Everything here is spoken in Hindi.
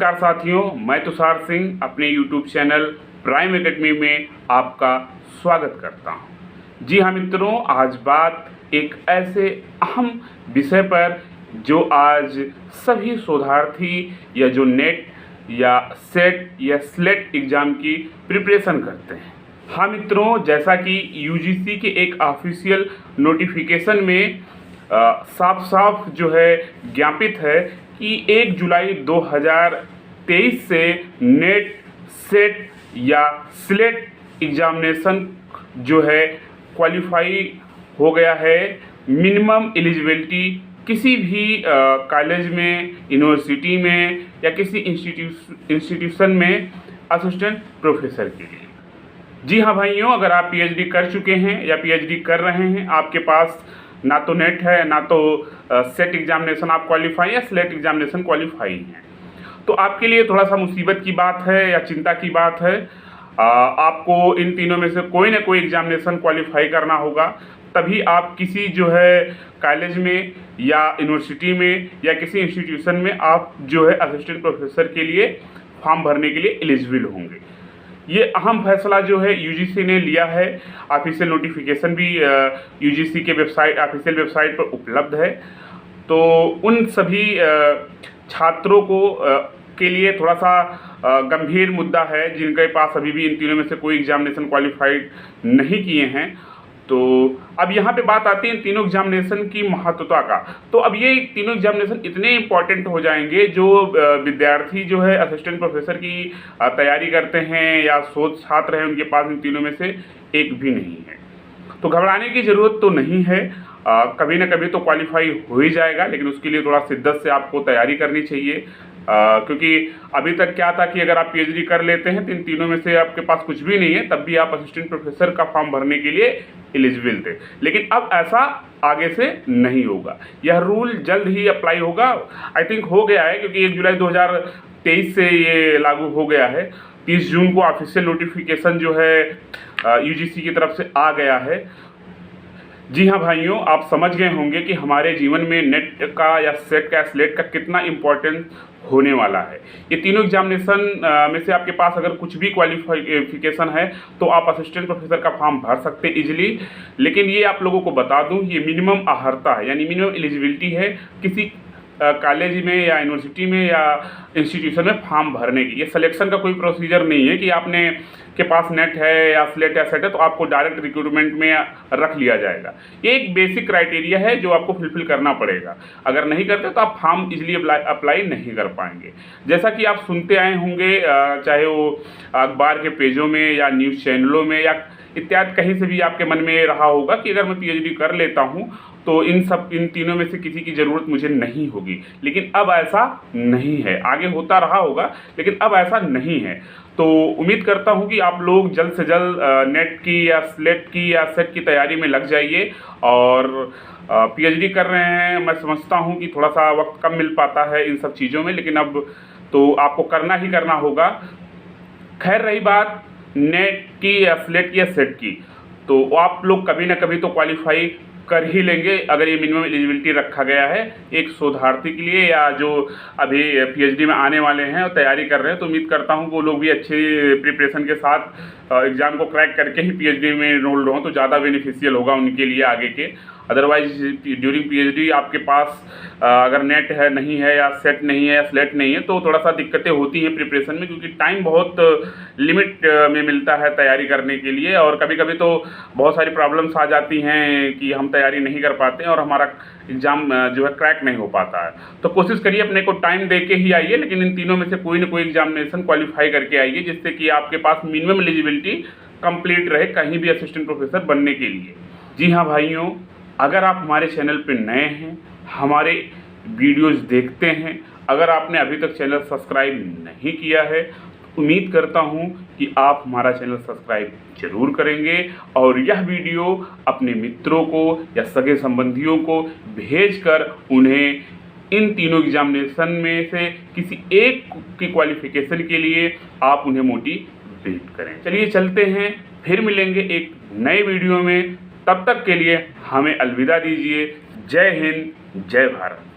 नमस्कार साथियों, मैं तुषार सिंह अपने YouTube चैनल प्राइम एकेडमी में आपका स्वागत करता हूं। जी हाँ मित्रों, आज बात एक ऐसे अहम विषय पर जो आज सभी शोधार्थी या जो नेट या सेट या स्लेट एग्ज़ाम की प्रिपरेशन करते हैं। हाँ मित्रों, जैसा कि UGC के एक ऑफिशियल नोटिफिकेशन में साफ साफ जो है ज्ञापित है कि 1 जुलाई 2023 से नेट, सेट या स्लेट एग्जामिनेशन जो है क्वालिफाई हो गया है। मिनिमम एलिजिबिलिटी किसी भी कॉलेज में, यूनिवर्सिटी में या किसी इंस्टीट्यूशन में असिस्टेंट प्रोफेसर के लिए। जी हाँ भाइयों, अगर आप PhD कर चुके हैं या PhD कर रहे हैं, आपके पास ना तो नेट है ना तो सेट एग्जामिनेशन आप क्वालिफाई या स्लेट एग्जामिनेशन क्वालिफाई हैं, तो आपके लिए थोड़ा सा मुसीबत की बात है या चिंता की बात है। आपको इन तीनों में से कोई ना कोई एग्जामिनेशन क्वालिफाई करना होगा, तभी आप किसी जो है कॉलेज में या यूनिवर्सिटी में या किसी इंस्टीट्यूशन में आप जो है असिस्टेंट प्रोफेसर के लिए फॉर्म भरने के लिए एलिजिबल होंगे। ये अहम फैसला जो है UGC ने लिया है। ऑफिशियल नोटिफिकेशन भी UGC के ऑफिशियल वेबसाइट पर उपलब्ध है। तो उन सभी छात्रों को के लिए थोड़ा सा गंभीर मुद्दा है जिनके पास अभी भी इन तीनों में से कोई एग्जामिनेशन क्वालिफाइड नहीं किए हैं। तो अब यहाँ पे बात आती है इन तीनों एग्जामिनेशन की महत्वता का। तो अब ये तीनों एग्जामिनेशन इतने इम्पॉर्टेंट हो जाएंगे, जो विद्यार्थी जो है असिस्टेंट प्रोफेसर की तैयारी करते हैं या शोध छात्र हैं, उनके पास इन तीनों में से एक भी नहीं है। तो घबराने की ज़रूरत तो नहीं है, कभी ना कभी तो क्वालिफाई हो ही जाएगा, लेकिन उसके लिए थोड़ा शिद्दत से आपको तैयारी करनी चाहिए। क्योंकि अभी तक क्या था कि अगर आप PhD कर लेते हैं तो इन तीनों में से आपके पास कुछ भी नहीं है, तब भी आप असिस्टेंट प्रोफेसर का फॉर्म भरने के लिए एलिजिबल थे। लेकिन अब ऐसा आगे से नहीं होगा, यह रूल जल्द ही अप्लाई होगा। आई थिंक हो गया है, क्योंकि 1 जुलाई 2023 से ये लागू हो गया है। 30 जून को ऑफिशियल नोटिफिकेशन जो है UGC की तरफ से आ गया है। जी हाँ भाइयों, आप समझ गए होंगे कि हमारे जीवन में नेट का या सेट का, स्लेट का कितना इम्पोर्टेंस होने वाला है। ये तीनों एग्जामिनेशन में से आपके पास अगर कुछ भी क्वालिफिकेशन है तो आप असिस्टेंट प्रोफेसर का फॉर्म भर सकते हैं इजीली। लेकिन ये आप लोगों को बता दूं, ये मिनिमम अहर्ता है, यानी मिनिमम एलिजिबिलिटी है किसी कॉलेज में या यूनिवर्सिटी में या इंस्टीट्यूशन में फॉर्म भरने की। ये सिलेक्शन का कोई प्रोसीजर नहीं है कि आपने के पास नेट है या स्लेट या सेट है तो आपको डायरेक्ट रिक्रूटमेंट में रख लिया जाएगा। ये एक बेसिक क्राइटेरिया है जो आपको फुलफिल करना पड़ेगा। अगर नहीं करते तो आप फॉर्म इजीली अप्लाई नहीं कर पाएंगे। जैसा कि आप सुनते आए होंगे, चाहे वो अखबार के पेजों में या न्यूज़ चैनलों में या इत्यादि कहीं से भी आपके मन में रहा होगा कि अगर मैं PhD कर लेता हूँ तो इन तीनों में से किसी की ज़रूरत मुझे नहीं होगी। लेकिन अब ऐसा नहीं है, आगे होता रहा होगा लेकिन अब ऐसा नहीं है। तो उम्मीद करता हूं कि आप लोग जल्द से जल्द नेट की या स्लेट की या सेट की तैयारी में लग जाइए। और PhD कर रहे हैं, मैं समझता हूं कि थोड़ा सा वक्त कम मिल पाता है इन सब चीज़ों में, लेकिन अब तो आपको करना ही करना होगा। खैर, रही बात नेट की या स्लेट की या सेट की, तो आप लोग कभी ना कभी तो क्वालिफाई कर ही लेंगे अगर ये मिनिमम एलिजिबिलिटी रखा गया है एक शोधार्थी के लिए, या जो अभी PhD में आने वाले हैं और तैयारी कर रहे हैं। तो उम्मीद करता हूँ वो लोग भी अच्छी प्रिपरेशन के साथ एग्ज़ाम को क्रैक करके ही PhD में इनरोल्ड हों तो ज़्यादा बेनिफिशियल होगा उनके लिए आगे के। अदरवाइज ड्यूरिंग PhD आपके पास अगर नेट है नहीं है या सेट नहीं है या स्लेट नहीं है तो थोड़ा सा दिक्कतें होती हैं प्रिपरेशन में, क्योंकि टाइम बहुत लिमिट में मिलता है तैयारी करने के लिए। और कभी कभी तो बहुत सारी प्रॉब्लम्स आ जाती हैं कि हम तैयारी नहीं कर पाते हैं और हमारा एग्ज़ाम जो है क्रैक नहीं हो पाता है। तो कोशिश करिए अपने को टाइम दे के ही आइए, लेकिन इन तीनों में से कोई ना कोई एग्जामिनेशन क्वालिफाई करके आइए, जिससे कि आपके पास मिनिमम एलिजिबिलिटी कंप्लीट रहे कहीं भी असिस्टेंट प्रोफेसर बनने के लिए। जी हाँ भाइयों, अगर आप हमारे चैनल पर नए हैं, हमारे वीडियोस देखते हैं, अगर आपने अभी तक चैनल सब्सक्राइब नहीं किया है, उम्मीद करता हूं कि आप हमारा चैनल सब्सक्राइब जरूर करेंगे और यह वीडियो अपने मित्रों को या सगे संबंधियों को भेजकर उन्हें इन तीनों एग्जामिनेशन में से किसी एक की क्वालिफिकेशन के लिए आप उन्हें मोटिवेट करें। चलिए चलते हैं, फिर मिलेंगे एक नए वीडियो में। तब तक के लिए हमें अलविदा दीजिए। जय हिंद, जय भारत।